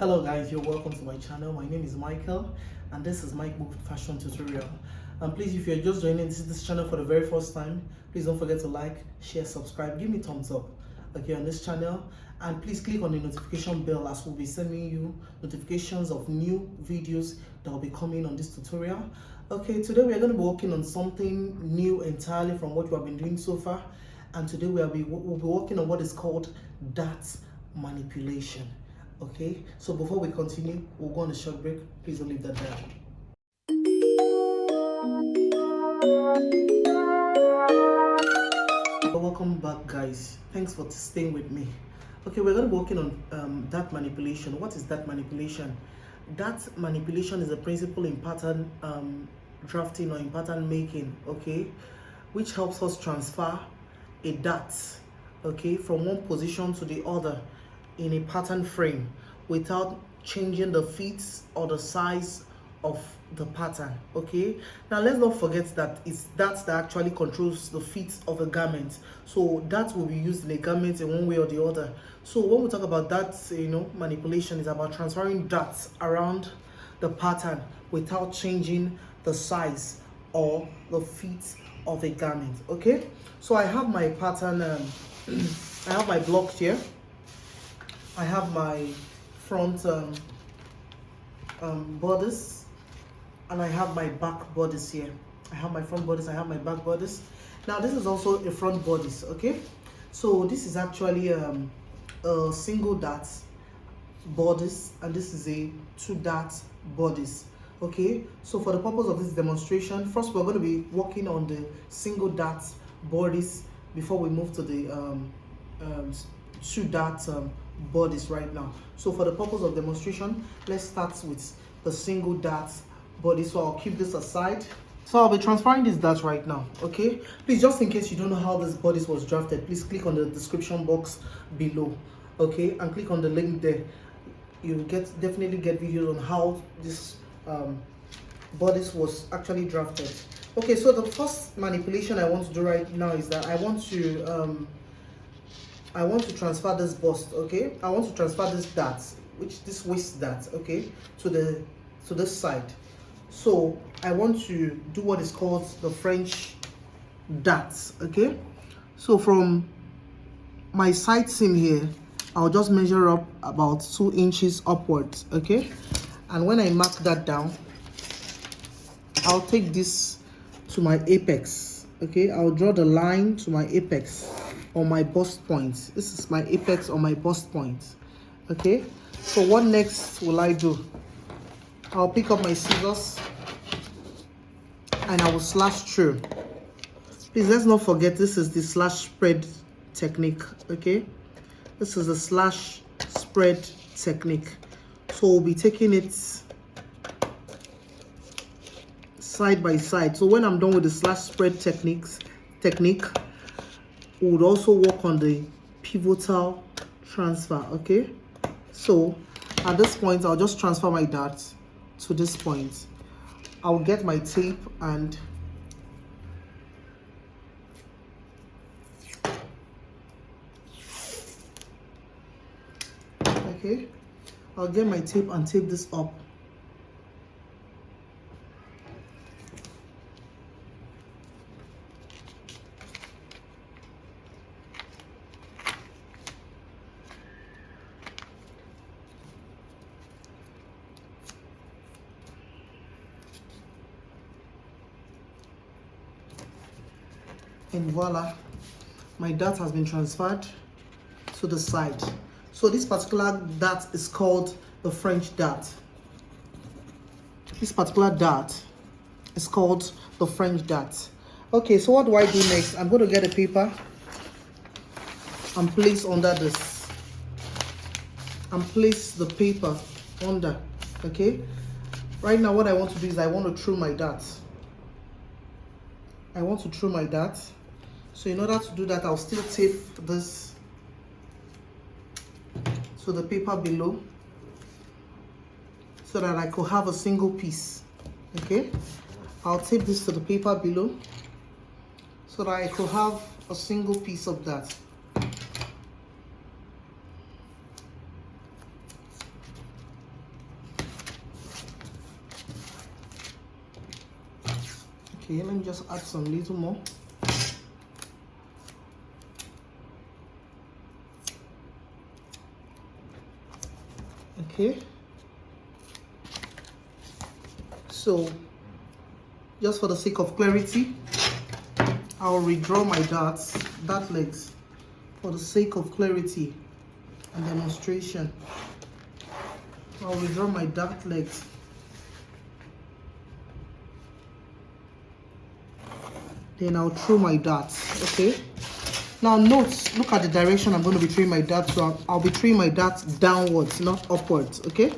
Hello guys, you're welcome to my channel. My name is Michael and this is Mike Book Fashion Tutorial. And please, if you're just joining this channel for the very first time, please don't forget to like, share, subscribe, give me thumbs up on this channel, and please click on the notification bell as we'll be sending you notifications of new videos that will be coming on this tutorial. Okay, today we are going to be working on something new entirely from what we have been doing so far, and today we'll be working on what is called dart manipulation. Okay, so before we continue, we'll go on a short break. Please don't leave that down. Welcome back, guys. Thanks for staying with me. Okay, we're going to be working on dart manipulation. What is dart manipulation? Dart manipulation is a principle in pattern drafting or in pattern making, okay, which helps us transfer a dart, okay, from one position to the other in a pattern frame without changing the fit or the size of the pattern. Okay, now let's not forget that it's that actually controls the fit of a garment, so that will be used in a garment in one way or the other. So when we talk about that, manipulation is about transferring darts around the pattern without changing the size or the fit of a garment. Okay, so I have my pattern I have my block here. I have my front bodice, and I have my back bodice here. I have my front bodice, I have my back bodice. Now this is also a front bodice, okay? So this is actually a single dart bodice, and this is a 2 dart bodice, okay? So for the purpose of this demonstration, first we're going to be working on the single dart bodice before we move to the 2 dart bodice right now. So for the purpose of demonstration, let's start with the single dart body. So I'll keep this aside. So I'll be transferring this dart right now, okay? Please, just in case you don't know how this bodice was drafted, please click on the description box below, okay, and click on the link there. You'll definitely get videos on how this bodice was actually drafted. Okay, so the first manipulation I want to do right now is that I want to transfer this bust, okay? I want to transfer this dart, this waist dart, okay, to this side. So I want to do what is called the French dart, okay? So from my side seam here, I'll just measure up about 2 inches upwards, okay? And when I mark that down, I'll take this to my apex, okay? I'll draw the line to my apex on my bust point. This is my apex on my bust point, okay? So what next will I do? I'll pick up my scissors and I will slash through. Please, let's not forget, this is the slash spread technique, okay? This is the slash spread technique. So we'll be taking it side by side. So when I'm done with the slash spread technique, we would also work on the pivotal transfer, okay? So at this point, I'll just transfer my dart to this point. I'll get my tape and okay, I'll get my tape and tape this up. And voila, my dart has been transferred to the side. So this particular dart is called the French dart. This particular dart is called the French dart. Okay, so what do I do next? I'm going to get a paper and place under this. And place the paper under, okay? Right now what I want to do is I want to throw my dart. I want to throw my dart. So in order to do that, I'll still tape this to the paper below so that I could have a single piece, okay? I'll tape this to the paper below so that I could have a single piece of that. Okay, let me just add some little more. Okay, so just for the sake of clarity, I'll redraw my dart legs for the sake of clarity and demonstration. I'll redraw my dart legs. Then I'll throw my darts. Okay, now note, look at the direction I'm going to be throwing my darts. So I'll be throwing my darts downwards, not upwards. Okay,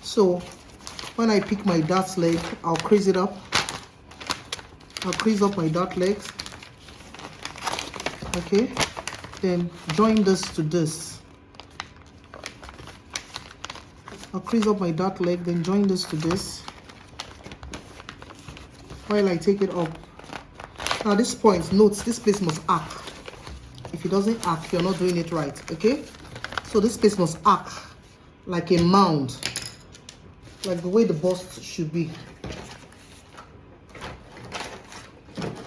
so when I pick my dart leg, I'll crease it up. I'll crease up my dart legs. Okay, then join this to this. I'll crease up my dart leg, then join this to this while I take it up. Now this point, note, this place must arc. If it doesn't arc, you're not doing it right. Okay, so this place must arc like a mound, like the way the bust should be.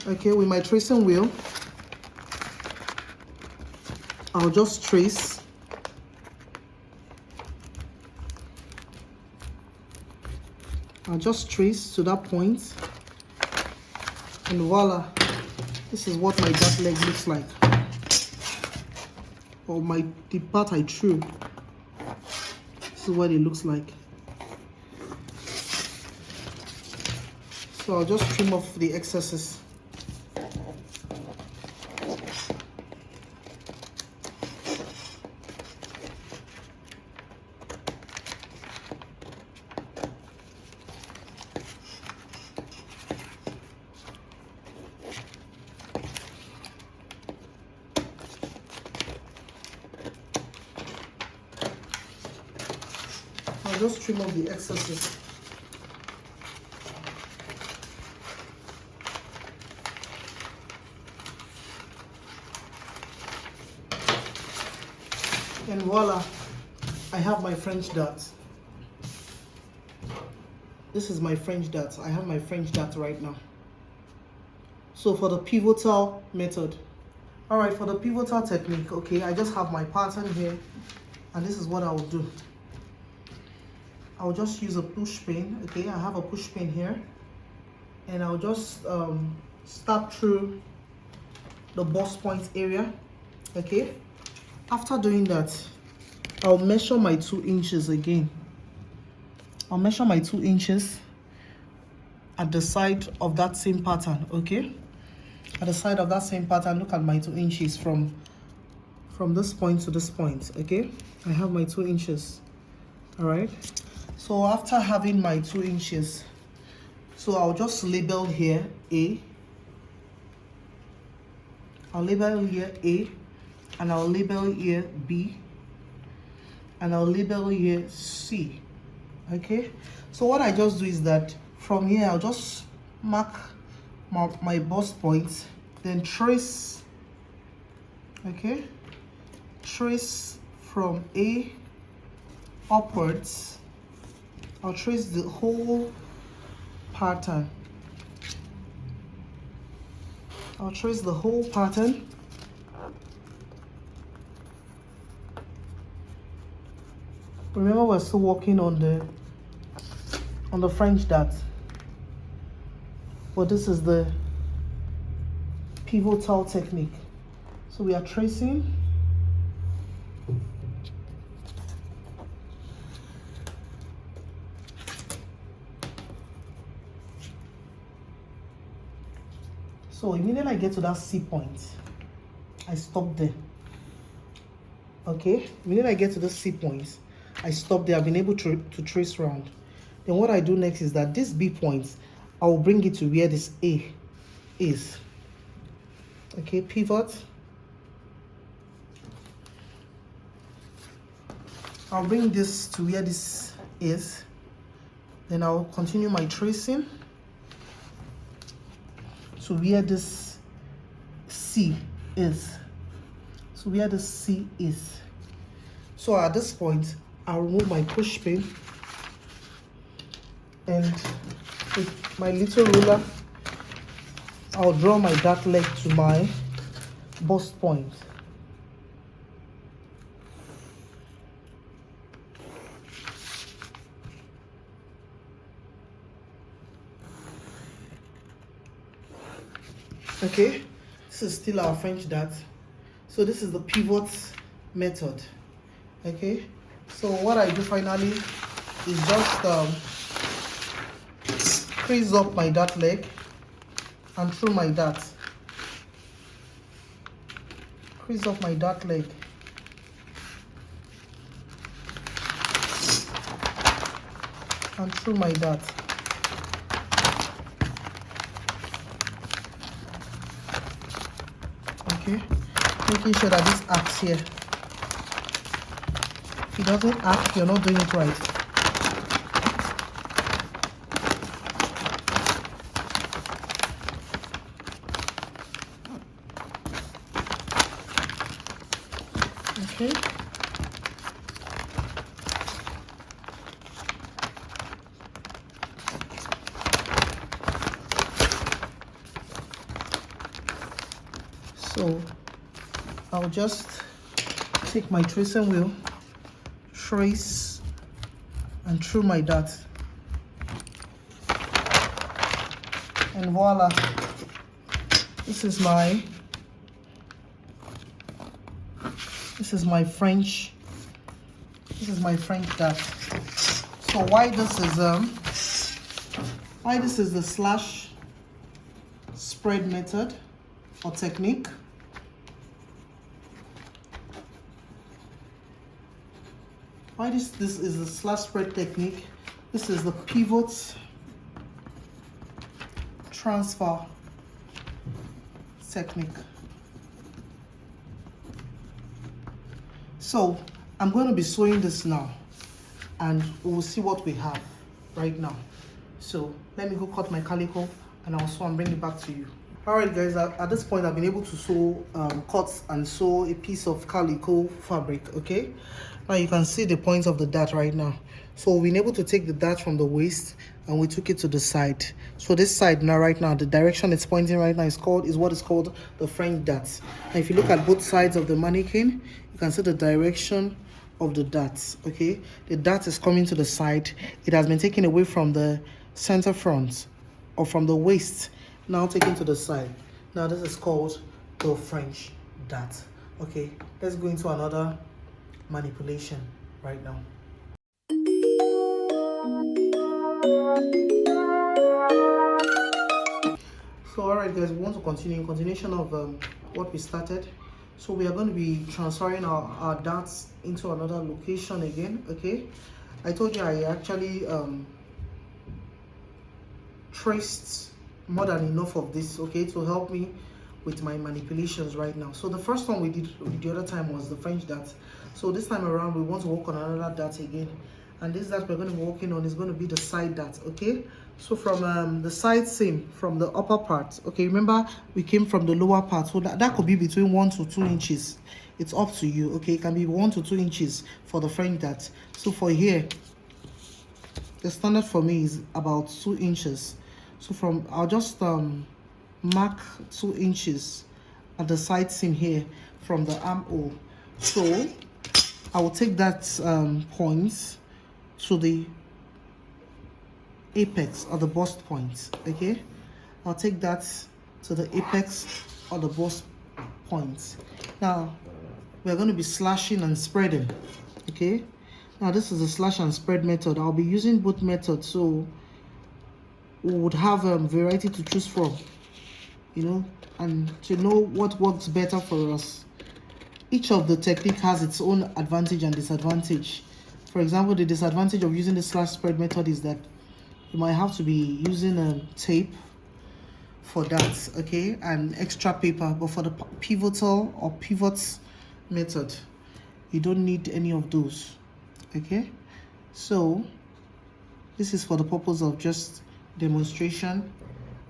Okay, with my tracing wheel, I'll just trace. I'll just trace to that point, and voila, this is what my dart leg looks like, or the part I threw. This is what it looks like. So I'll just trim off the excesses. I'll just trim off the excesses. And voila, I have my French dart. This is my French dart. I have my French dart right now. So for the pivotal method, all right, for the pivotal technique, okay, I just have my pattern here, and this is what I will do. I'll just use a push pin. Okay, I have a push pin here, and I'll just start through the bust point area. Okay, after doing that, I'll measure my 2 inches again. I'll measure my 2 inches at the side of that same pattern. Okay, at the side of that same pattern, look at my 2 inches from this point to this point. Okay, I have my 2 inches. All right, so after having my 2 inches, so I'll just label here A. I'll label here A, and I'll label here B, and I'll label here C. Okay, so what I just do is that from here I'll just mark my bust points, then trace. Okay, trace from A upwards. I'll trace the whole pattern. I'll trace the whole pattern. Remember, we're still working on the French dart, but this is the pivotal technique. So we are tracing. So immediately I get to that C point, I stop there. Okay, immediately I get to the C point, I stop there. I've been able to trace round. Then what I do next is that this B point, I will bring it to where this A is. Okay, pivot. I'll bring this to where this is. Then I'll continue my tracing to where this C is. So where the C is. So at this point, I'll remove my push pin, and with my little ruler, I'll draw my dart leg to my bust point. Okay, this is still our French dart. So this is the pivot method. Okay, so what I do finally is just crease up my dart leg and through my dart. Crease up my dart leg. And through my dart. Okay, making sure that this acts here. If it doesn't act, you're not doing it right. Okay. So I'll just take my tracing wheel, trace, and through my dart. And voila, this is my French dart. So why this is the slash spread method or technique. Why this is the slash spread technique. This is the pivot transfer technique. So I'm going to be sewing this now and we'll see what we have right now. So let me go cut my calico and I'll sew and bring it back to you. Alright guys, at this point I've been able to sew, cut and sew a piece of calico fabric, okay? Now you can see the points of the dart right now. So we've been able to take the dart from the waist and we took it to the side. So this side now, right now, the direction it's pointing right now is what is called the French dart. And if you look at both sides of the mannequin, you can see the direction of the darts, okay? The dart is coming to the side. It has been taken away from the center front or from the waist, now taken to the side. Now this is called the French dart. Okay, let's go into another manipulation right now. So alright guys, we want to continue in continuation of what we started. So we are going to be transferring our darts into another location again. Okay, I told you I actually traced more than enough of this, okay, to help me with my manipulations right now. So the first one we did the other time was the French dart. So this time around we want to work on another dart again, and this dart we're going to be working on is going to be the side dart. Okay, so from the side seam, from the upper part, okay, remember we came from the lower part, so that could be between 1 to 2 inches. It's up to you, okay? It can be 1 to 2 inches for the French dart. So for here, the standard for me is about 2 inches. So I'll just mark 2 inches at the side seam here from the armhole. So I will take that point to the apex or the bust point. Okay, I'll take that to the apex or the bust point. Now we're going to be slashing and spreading. Okay, now this is a slash and spread method. I'll be using both methods, so we would have a variety to choose from, you know, and to know what works better for us. Each of the technique has its own advantage and disadvantage. For example, the disadvantage of using the slash spread method is that you might have to be using tape for that, okay, and extra paper. But for the pivotal or pivots method, you don't need any of those, okay? So this is for the purpose of just demonstration.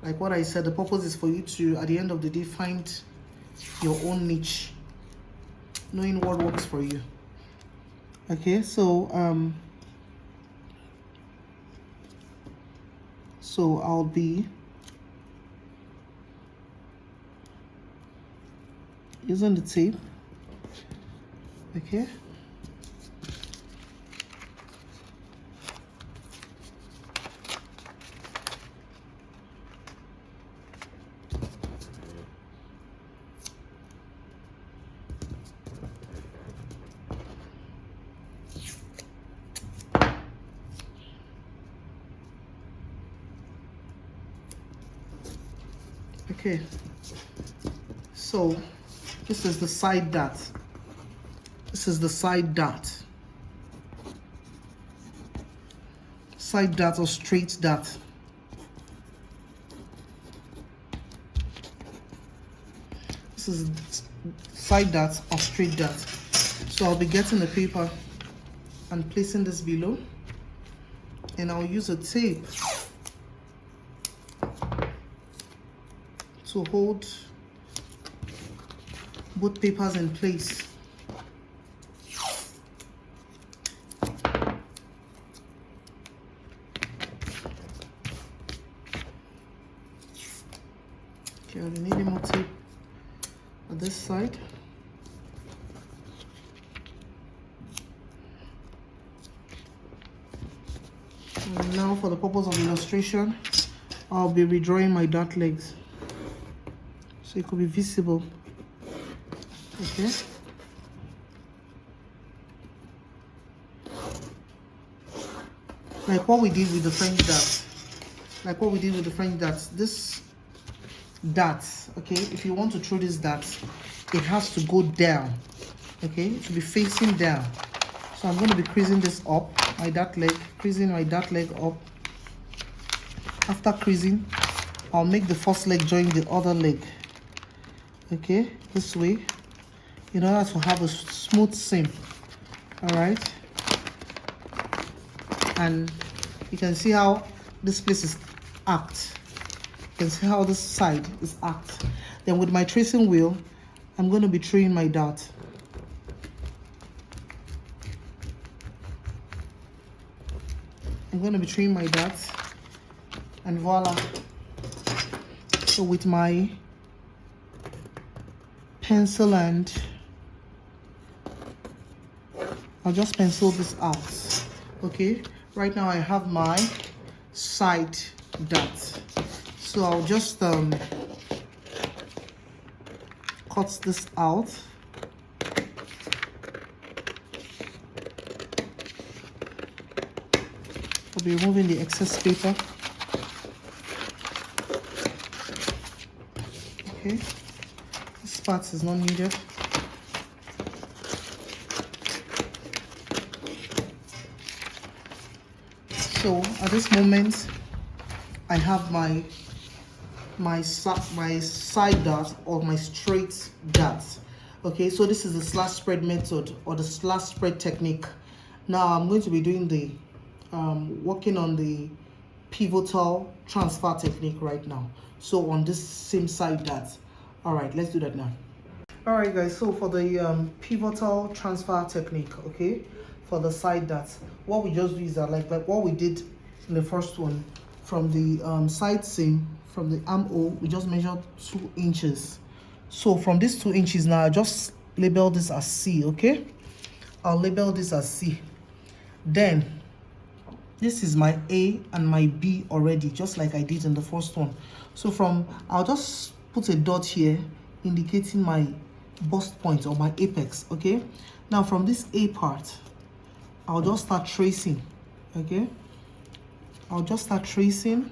Like what I said, the purpose is for you to, at the end of the day, find your own niche, knowing what works for you. Okay, so I'll be using the tape. Okay. Okay, so this is the side dart. This is the side dart. Side dart or straight dart. This is side dart or straight dart. So I'll be getting the paper and placing this below, and I'll use a tape to hold both papers in place. Okay, I'll be needing more tape on this side. And now, for the purpose of illustration, I'll be redrawing my dart legs so it could be visible. Okay. Like what we did with the French dart. This dart, okay, if you want to throw this dart, it has to go down. Okay, it should be facing down. So I'm going to be creasing this up, my dart leg, creasing my dart leg up. After creasing, I'll make the first leg join the other leg. Okay, this way, in order to have a smooth seam. All right, and you can see how this place is arced. You can see how this side is arced. Then with my tracing wheel, I'm going to be tracing my dart. I'm going to be tracing my dart, and voila. So with my pencil, and I'll just pencil this out. Okay, right now I have my side dart, so I'll just cut this out. I'll be removing the excess paper. Okay, this part is not needed. So at this moment, I have my side dart or my straight dart. Okay, so this is the slash spread method or the slash spread technique. Now I'm going to be doing the working on the pivotal transfer technique right now. So on this same side dart. All right, let's do that now. All right, guys. So for the pivotal transfer technique, okay, for the side dart, what we just do is that like what we did in the first one, from the side seam, from the armhole, we just measured 2 inches. So from these 2 inches now, I just label this as C. Okay, I'll label this as C. Then this is my A and my B already, just like I did in the first one. So I'll just put a dot here indicating my bust point or my apex. Okay, now from this A part, I'll just start tracing. Okay, I'll just start tracing.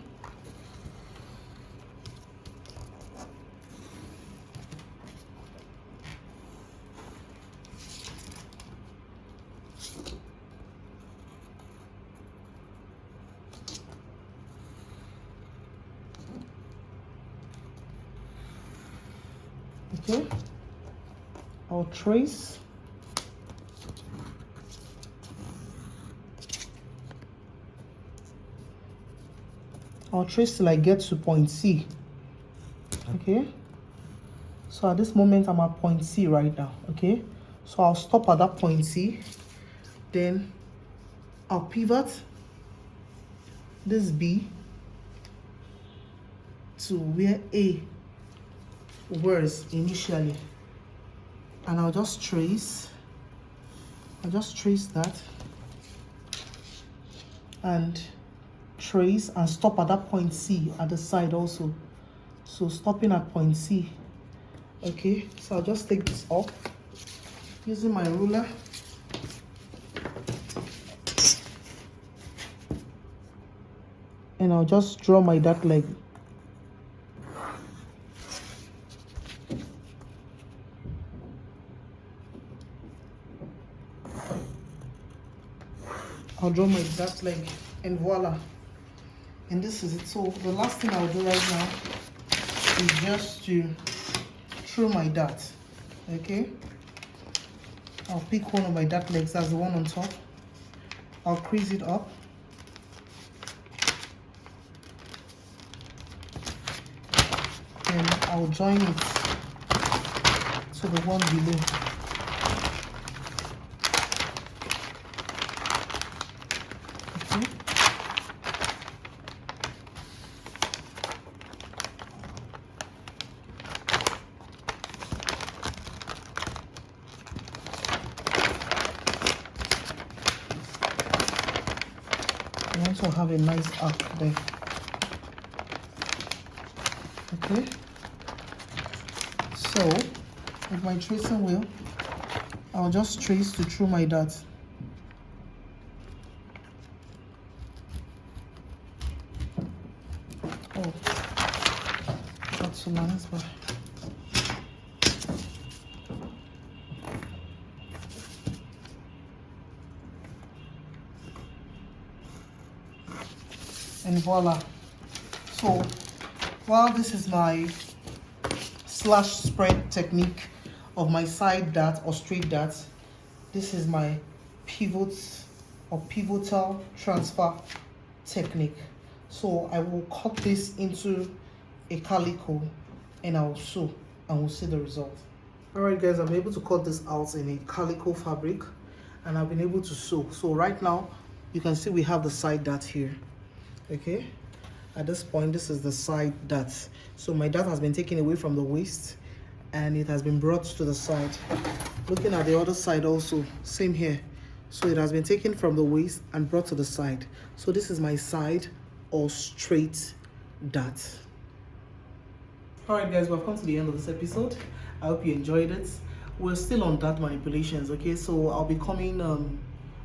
Okay, I'll trace. I'll trace till I get to point C. Okay, so at this moment I'm at point C right now. Okay, so I'll stop at that point C, then I'll pivot this B to where A was initially. and I'll just trace that and trace and stop at that point C at the side also. So stopping at point C. Okay, so I'll just take this up using my ruler. And I'll just draw my dart leg. I'll draw my dart leg and voila. And this is it. So the last thing I'll do right now is just to throw my dart. Okay. I'll pick one of my dart legs, that's the one on top. I'll crease it up. And I'll join it to the one below. Okay. I want to have a nice arc there. Okay. So, with my tracing wheel, I'll just trace to through my dart. Oh, that's so nice, but and voila. So, while this is my slash spread technique of my side dart or straight dart, this is my pivots or pivotal transfer technique. So I will cut this into a calico and I'll sew and we'll see the result. Alright guys, I'm able to cut this out in a calico fabric and I've been able to sew. So right now you can see we have the side dart here. Okay, at this point this is the side dart. So my dart has been taken away from the waist and it has been brought to the side. Looking at the other side also, same here. So it has been taken from the waist and brought to the side. So this is my side or straight dart. Alright guys, we've come to the end of this episode. I hope you enjoyed it. We're still on dart manipulations, okay? So I'll be coming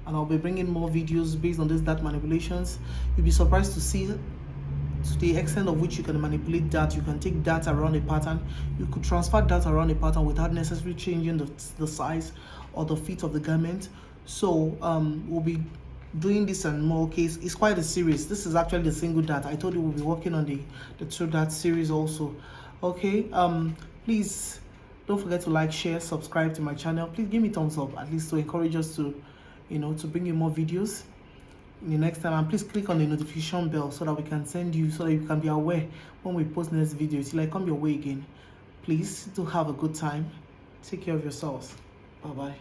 and I'll be bringing more videos based on these dart manipulations. You'll be surprised to see to the extent of which you can manipulate dart. You can take dart around a pattern. You could transfer dart around a pattern without necessarily changing the size or the fit of the garment. So we'll be doing this and more. Case it's quite a series. This is actually the single dart. I told you we'll be working on the two dart series also. Okay, please don't forget to like, share, subscribe to my channel. Please give me thumbs up, at least to encourage us to, you know, to bring you more videos in the next time. And please click on the notification bell so that we can send you, so that you can be aware when we post next video till I come your way again. Please do have a good time. Take care of yourselves. Bye bye.